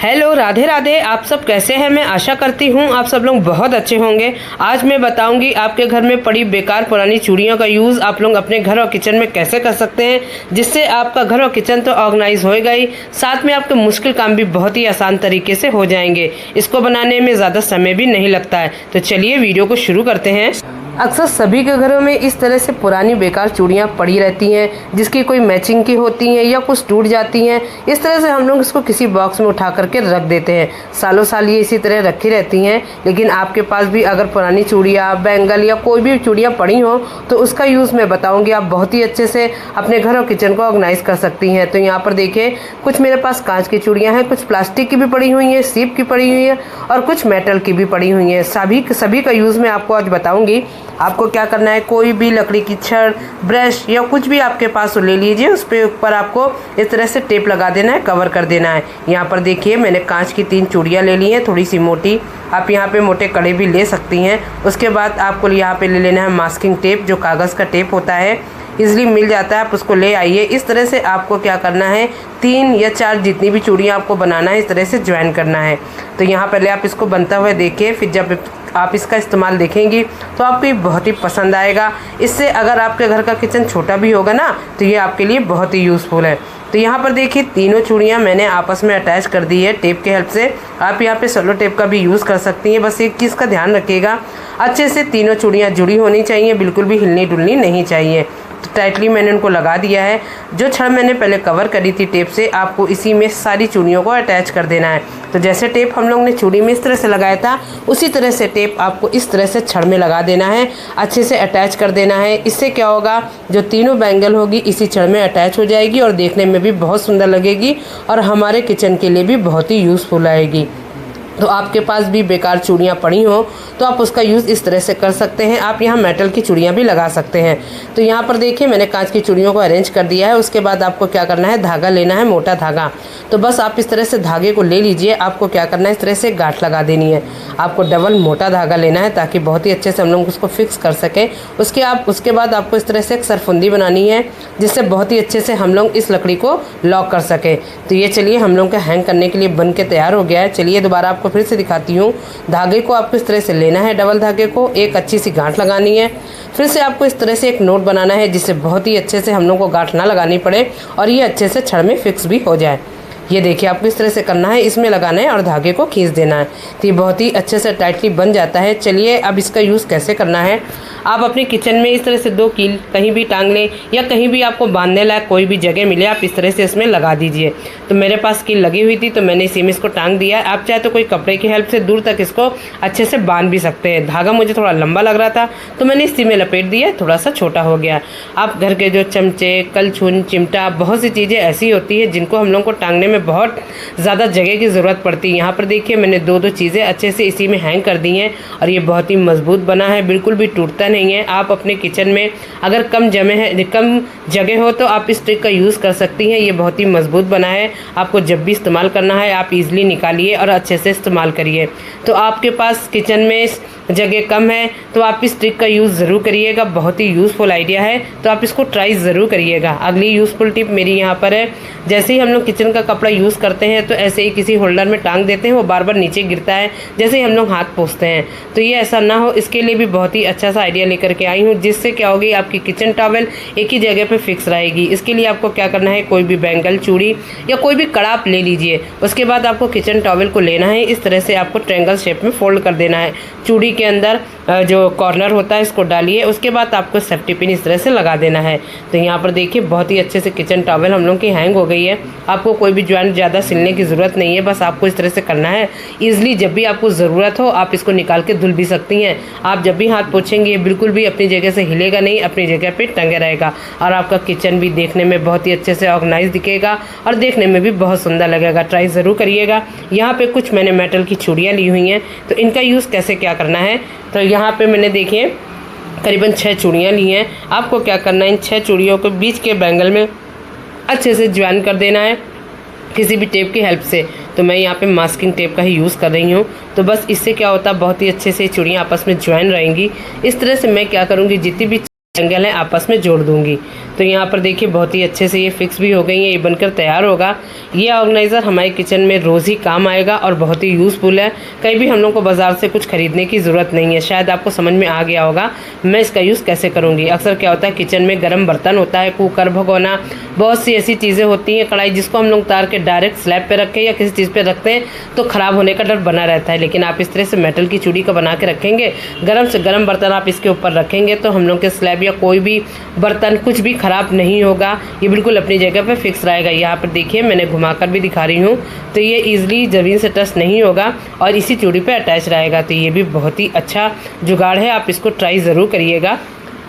Hello, Radhe Radhe. आप सब कैसे हैं? मैं आशा करती हूँ आप सब लोग बहुत अच्छे होंगे। आज मैं बताऊंगी आपके घर में पड़ी बेकार पुरानी चूड़ियों का यूज़ आप लोग अपने घर और किचन में कैसे कर सकते हैं, जिससे आपका घर और किचन तो ऑर्गेनाइज होएगा ही, साथ में आपके मुश्किल काम भी बहुत ही आसान तरीके से हो जाएंगे। इसको बनाने में ज़्यादा समय भी नहीं लगता है। तो चलिए वीडियो को शुरू करते हैं। अक्सर सभी के घरों में इस तरह से पुरानी बेकार चूड़ियाँ पड़ी रहती हैं, जिसकी कोई मैचिंग की होती हैं या कुछ टूट जाती हैं। इस तरह से हम लोग इसको किसी बॉक्स में उठा करके रख देते हैं। सालों साल ये इसी तरह रखी रहती हैं। लेकिन आपके पास भी अगर पुरानी चूड़ियाँ, बैंगल या कोई भी चूड़ियाँ पड़ी हों तो उसका यूज़ मैं बताऊँगी। आप बहुत ही अच्छे से अपने घर और किचन को ऑर्गेनाइज कर सकती हैं। तो यहाँ पर देखिए, कुछ मेरे पास कांच की चूड़ियाँ हैं, कुछ प्लास्टिक की भी पड़ी हुई हैं, सीप की पड़ी हुई है और कुछ मेटल की भी पड़ी हुई हैं। सभी का यूज़ मैं आपको आज बताऊँगी। आपको क्या करना है, कोई भी लकड़ी की छड़, ब्रश या कुछ भी आपके पास ले लीजिए। उस पे ऊपर आपको इस तरह से टेप लगा देना है, कवर कर देना है। यहाँ पर देखिए, मैंने कांच की 3 चूड़ियाँ ले ली हैं, थोड़ी सी मोटी। आप यहाँ पे मोटे कड़े भी ले सकती हैं। उसके बाद आपको यहाँ पे ले लेना है मास्किंग टेप, जो कागज़ का टेप होता है, इजीली मिल जाता है, आप उसको ले आइए। इस तरह से आपको क्या करना है, 3 या 4 जितनी भी चूड़ियाँ आपको बनाना है, इस तरह से ज्वाइन करना है। तो यहाँ पहले आप इसको बनता हुआ देखिए, फिर जब आप इसका इस्तेमाल देखेंगी तो आपको ये बहुत ही पसंद आएगा। इससे अगर आपके घर का किचन छोटा भी होगा ना, तो ये आपके लिए बहुत ही यूज़फुल है। तो यहाँ पर देखिए, तीनों चूड़ियाँ मैंने आपस में अटैच कर दी है टेप के हेल्प से। आप यहाँ पे सेलो टेप का भी यूज़ कर सकती हैं। बस एक चीज़ का ध्यान रखिएगा, अच्छे से तीनों चूड़ियाँ जुड़ी होनी चाहिए, बिल्कुल भी हिलनी डुलनी नहीं चाहिए। तो टाइटली मैंने उनको लगा दिया है। जो छड़ मैंने पहले कवर करी थी टेप से, आपको इसी में सारी चूड़ियों को अटैच कर देना है। तो जैसे टेप हम लोग ने चूड़ी में इस तरह से लगाया था, उसी तरह से टेप आपको इस तरह से छड़ में लगा देना है, अच्छे से अटैच कर देना है। इससे क्या होगा, जो तीनों बैंगल होगी इसी छड़ में अटैच हो जाएगी और देखने में भी बहुत सुंदर लगेगी और हमारे किचन के लिए भी बहुत ही यूज़फुल आएगी। तो आपके पास भी बेकार चूड़ियाँ पड़ी हों तो आप उसका यूज़ इस तरह से कर सकते हैं। आप यहाँ मेटल की चूड़ियाँ भी लगा सकते हैं। तो यहाँ पर देखिए, मैंने कांच की चूड़ियों को अरेंज कर दिया है। उसके बाद आपको क्या करना है, धागा लेना है, मोटा धागा। तो बस आप इस तरह से धागे को ले लीजिए। आपको क्या करना है, इस तरह से गांठ लगा देनी है। आपको डबल मोटा धागा लेना है ताकि बहुत ही अच्छे से हम लोग उसको फिक्स कर सकें। उसके बाद आपको इस तरह से एक सरफुंदी बनानी है, जिससे बहुत ही अच्छे से हम लोग इस लकड़ी को लॉक कर सकें। तो ये चलिए, हम लोग का हैंग करने के लिए बन के तैयार हो गया है। चलिए दोबारा आपको फिर से दिखाती हूँ। धागे को आपको इस तरह से लेना है, डबल धागे को एक अच्छी सी गांठ लगानी है। फिर से आपको इस तरह से एक नोट बनाना है, जिससे बहुत ही अच्छे से हम लोग को गांठ ना लगानी पड़े और ये अच्छे से छड़ में फिक्स भी हो जाए। ये देखिए, आपको इस तरह से करना है, इसमें लगाना है और धागे को खींच देना है। तो ये बहुत ही अच्छे से टाइटली बन जाता है। चलिए अब इसका यूज़ कैसे करना है। आप अपने किचन में इस तरह से 2 कील कहीं भी टांग लें या कहीं भी आपको बांधने लायक कोई भी जगह मिले, आप इस तरह से इसमें लगा दीजिए। तो मेरे पास कील लगी हुई थी तो मैंने इसी में इसको टांग दिया है। आप चाहे तो कोई कपड़े की हेल्प से दूर तक इसको अच्छे से बांध भी सकते हैं। धागा मुझे थोड़ा लंबा लग रहा था तो मैंने इसी में लपेट दिया, थोड़ा सा छोटा हो गया। आप घर के जो चमचे, कलछुल, चिमटा, बहुत सी चीज़ें ऐसी होती है जिनको हम लोग को टांगने में बहुत ज़्यादा जगह की ज़रूरत पड़ती है। यहाँ पर देखिए, मैंने 2 चीज़ें अच्छे से इसी में हैंग कर दी हैं और ये बहुत ही मजबूत बना है, बिल्कुल भी टूटता नहीं है। आप अपने किचन में अगर कम जगह हो तो आप इस ट्रिक का यूज़ कर सकती हैं। ये बहुत ही मजबूत बना है। आपको जब भी इस्तेमाल करना है आप इजीली निकालिए और अच्छे से इस्तेमाल करिए। तो आपके पास किचन में जगह कम है तो आप इस ट्रिक का यूज़ ज़रूर करिएगा। बहुत ही यूज़फुल आइडिया है, तो आप इसको ट्राई ज़रूर करिएगा। अगली यूज़फुल टिप मेरी यहाँ पर है, जैसे ही हम लोग किचन का कपड़ा यूज़ करते हैं तो ऐसे ही किसी होल्डर में टांग देते हैं, वो बार बार नीचे गिरता है जैसे ही हम लोग हाथ पोंछते हैं। तो ये ऐसा ना हो, इसके लिए भी बहुत ही अच्छा सा आइडिया लेकर के आई हूँ, जिससे क्या होगी, आपकी किचन टॉवेल एक ही जगह पे फिक्स रहेगी। इसके लिए आपको क्या करना है, कोई भी बैंगल, चूड़ी या कोई भी कड़ा आप ले लीजिए। उसके बाद आपको किचन टॉवेल को लेना है, इस तरह से आपको ट्रायंगल शेप में फोल्ड कर देना है। चूड़ी के अंदर जो कॉर्नर होता है इसको डालिए। उसके बाद आपको सेफ्टी पिन इस तरह से लगा देना है। तो यहाँ पर देखिए, बहुत ही अच्छे से किचन टॉवेल हम लोग की हैंग हो गई है। आपको कोई भी ज्वाइंट ज़्यादा सिलने की ज़रूरत नहीं है, बस आपको इस तरह से करना है। ईजिली जब भी आपको ज़रूरत हो आप इसको निकाल के धुल भी सकती हैं। आप जब भी हाथ पोंछेंगे ये बिल्कुल भी अपनी जगह से हिलेगा नहीं, अपनी जगह पे टंगे रहेगा और आपका किचन भी देखने में बहुत ही अच्छे से ऑर्गेनाइज दिखेगा और देखने में भी बहुत सुंदर लगेगा। ट्राई ज़रूर करिएगा। यहाँ पे कुछ मैंने मेटल की चूड़ियाँ ली हुई हैं, तो इनका यूज़ कैसे क्या करना है। तो यहाँ पे मैंने देखिए करीबन 6 चूड़ियाँ ली हैं। आपको क्या करना है, इन 6 चूड़ियों को बीच के बैंगल में अच्छे से ज्वाइन कर देना है किसी भी टेप की हेल्प से। तो मैं यहाँ पे मास्किंग टेप का ही यूज़ कर रही हूँ। तो बस इससे क्या होता है, बहुत ही अच्छे से चूड़ियाँ आपस में ज्वाइन रहेंगी। इस तरह से मैं क्या करूँगी, जितनी भी एंगल है आपस में जोड़ दूंगी। तो यहाँ पर देखिए बहुत ही अच्छे से ये फिक्स भी हो गई है, ये बनकर तैयार होगा। ये ऑर्गेनाइज़र हमारे किचन में रोज़ ही काम आएगा और बहुत ही यूज़फुल है। कहीं भी हम लोग को बाज़ार से कुछ खरीदने की ज़रूरत नहीं है। शायद आपको समझ में आ गया होगा मैं इसका यूज़ कैसे करूँगी। अक्सर क्या होता है किचन में गर्म बर्तन होता है, कुकर, भगोना, बहुत सी ऐसी चीज़ें होती हैं, कढ़ाई, जिसको हम लोग उतार के डायरेक्ट स्लैब पे रखें या किसी चीज़ पे रखते हैं तो ख़राब होने का डर बना रहता है। लेकिन आप इस तरह से मेटल की चूड़ी का बना के रखेंगे, गर्म से गर्म बर्तन आप इसके ऊपर रखेंगे तो हम लोग के स्लैब या कोई भी बर्तन कुछ भी ख़राब नहीं होगा। ये बिल्कुल अपनी जगह पे फिक्स रहेगा। यहाँ पर देखिए मैंने घुमाकर भी दिखा रही हूँ, तो ये ईजिली ज़मीन से टच नहीं होगा और इसी चूड़ी पे अटैच रहेगा। तो ये भी बहुत ही अच्छा जुगाड़ है, आप इसको ट्राई ज़रूर करिएगा।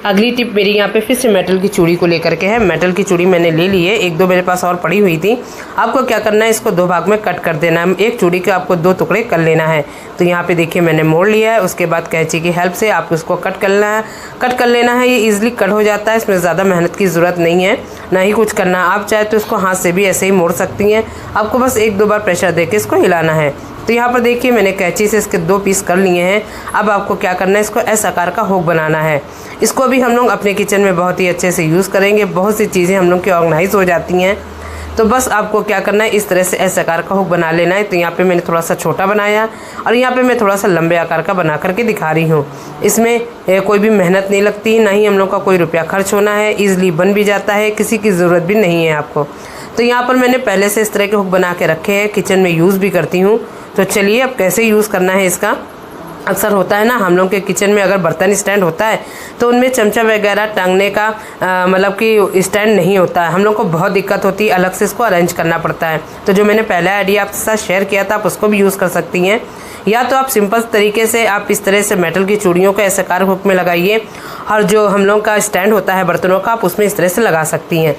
अगली टिप मेरी यहाँ पे फिर से मेटल की चूड़ी को लेकर के है। मेटल की चूड़ी मैंने ले ली है, एक दो मेरे पास और पड़ी हुई थी। आपको क्या करना है, इसको दो भाग में कट कर देना है। एक चूड़ी के आपको दो टुकड़े कर लेना है। तो यहाँ पे देखिए मैंने मोड़ लिया है। उसके बाद कैंची की हेल्प से आपको इसको कट कर लेना है। ये ईजिली कट हो जाता है, इसमें ज़्यादा मेहनत की ज़रूरत नहीं है, ना ही कुछ करना। आप चाहे तो इसको हाथ से भी ऐसे ही मोड़ सकती हैं। आपको बस एक दो बार प्रेशर दे के इसको हिलाना है। तो यहाँ पर देखिए मैंने कैंची से इसके दो पीस कर लिए हैं। अब आपको क्या करना है, इसको एस आकार का हुक बनाना है। इसको भी हम लोग अपने किचन में बहुत ही अच्छे से यूज़ करेंगे। बहुत सी चीज़ें हम लोग की ऑर्गेनाइज हो जाती हैं। तो बस आपको क्या करना है, इस तरह से एस आकार का हुक बना लेना है। तो यहाँ पे मैंने थोड़ा सा छोटा बनाया और यहाँ पे मैं थोड़ा सा लंबे आकार का बना करके दिखा रही हूँ। इसमें कोई भी मेहनत नहीं लगती, ना ही हम लोग का कोई रुपया खर्च होना है। ईजिली बन भी जाता है, किसी की ज़रूरत भी नहीं है आपको। तो यहाँ पर मैंने पहले से इस तरह के हुक बना के रखे हैं, किचन में यूज़ भी करती हूँ। तो चलिए अब कैसे यूज़ करना है इसका। अक्सर होता है ना हम लोग के किचन में अगर बर्तन स्टैंड होता है तो उनमें चमचा वगैरह टांगने का मतलब कि स्टैंड नहीं होता है। हम लोग को बहुत दिक्कत होती है, अलग से इसको अरेंज करना पड़ता है। तो जो मैंने पहला आइडिया आपके साथ शेयर किया था आप उसको भी यूज़ कर सकती हैं। या तो आप सिंपल तरीके से आप इस तरह से मेटल की चूड़ियों को ऐसे कार हुक में लगाइए और जो हम लोग का स्टैंड होता है बर्तनों का आप उसमें इस तरह से लगा सकती हैं।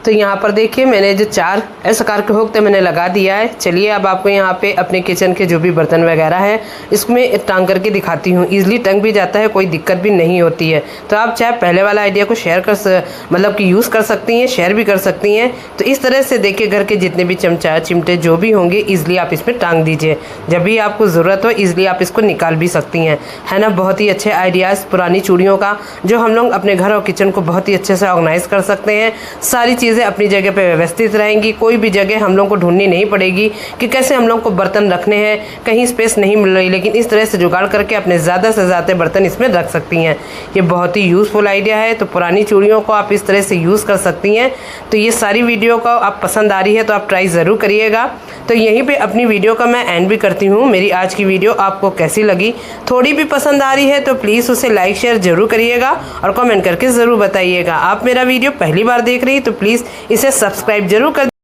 तो यहाँ पर देखिए मैंने जो 4 इस आकार के हुक थे मैंने लगा दिया है। चलिए अब आपको यहाँ पे अपने किचन के जो भी बर्तन वगैरह है इसमें टांग करके दिखाती हूँ। ईजिली टंग भी जाता है, कोई दिक्कत भी नहीं होती है। तो आप चाहे पहले वाला आइडिया को शेयर कर मतलब कि यूज़ कर सकती हैं, शेयर भी कर सकती हैं। तो इस तरह से देखिए घर के जितने भी चमचा चिमटे जो भी होंगे ईजिली आप इसमें टांग दीजिए। जब भी आपको ज़रूरत हो ईजिली आप इसको निकाल भी सकती हैं, है ना। बहुत ही अच्छे आइडियाज़ पुरानी चूड़ियों का जो हम लोग अपने घर और किचन को बहुत ही अच्छे से ऑर्गेनाइज कर सकते हैं। सारी चीज़ें अपनी जगह पे व्यवस्थित रहेंगी, कोई भी जगह हम लोग को ढूंढनी नहीं पड़ेगी कि कैसे हम लोग को बर्तन रखने हैं, कहीं स्पेस नहीं मिल रही। लेकिन इस तरह से जुगाड़ करके अपने ज़्यादा से ज़्यादा बर्तन इसमें रख सकती हैं। ये बहुत ही यूज़फुल आइडिया है। तो पुरानी चूड़ियों को आप इस तरह से यूज़ कर सकती हैं। तो ये सारी वीडियो को आप पसंद आ रही है तो आप ट्राई ज़रूर करिएगा। तो यहीं पे अपनी वीडियो का मैं एंड भी करती हूँ। मेरी आज की वीडियो आपको कैसी लगी, थोड़ी भी पसंद आ रही है तो प्लीज़ उसे लाइक शेयर ज़रूर करिएगा और कमेंट करके ज़रूर बताइएगा। आप मेरा वीडियो पहली बार देख रही तो प्लीज़ इसे सब्सक्राइब जरूर कर